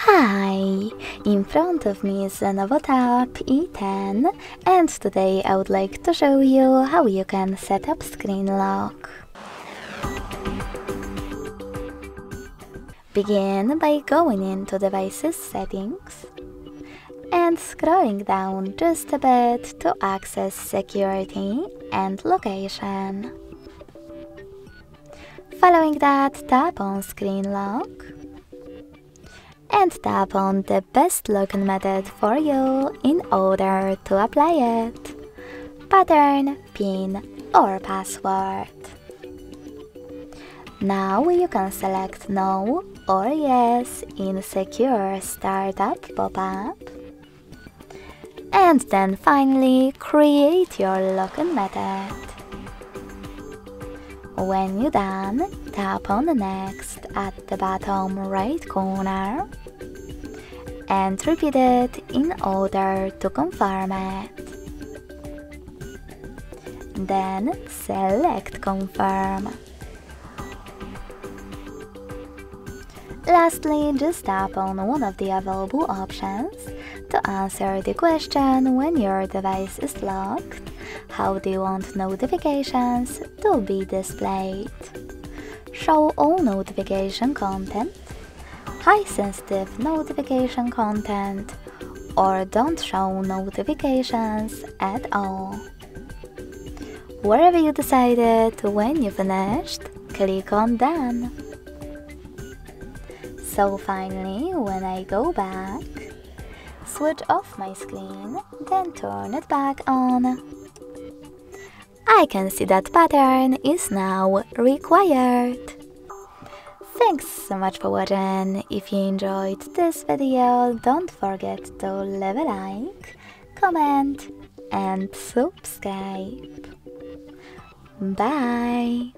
Hi! In front of me is Lenovo Tab E10 and today I would like to show you how you can set up screen lock. Begin by going into Devices Settings and scrolling down just a bit to access Security and Location. Following that, tap on Screen Lock and tap on the best login method for you in order to apply it: pattern, PIN or password. Now you can select No or Yes in Secure Startup pop-up. And then finally create your login method. When you're done, tap on Next at the bottom right corner and repeat it in order to confirm it. Then select Confirm. Lastly, just tap on one of the available options to answer the question when your device is locked. How do you want notifications to be displayed? Show all notification content, high sensitive notification content, or don't show notifications at all. Wherever you decided, when you finished, click on Done. So finally, when I go back, switch off my screen, then turn it back on. I can see that pattern is now required. Thanks so much for watching. If you enjoyed this video, don't forget to leave a like, comment and subscribe. Bye!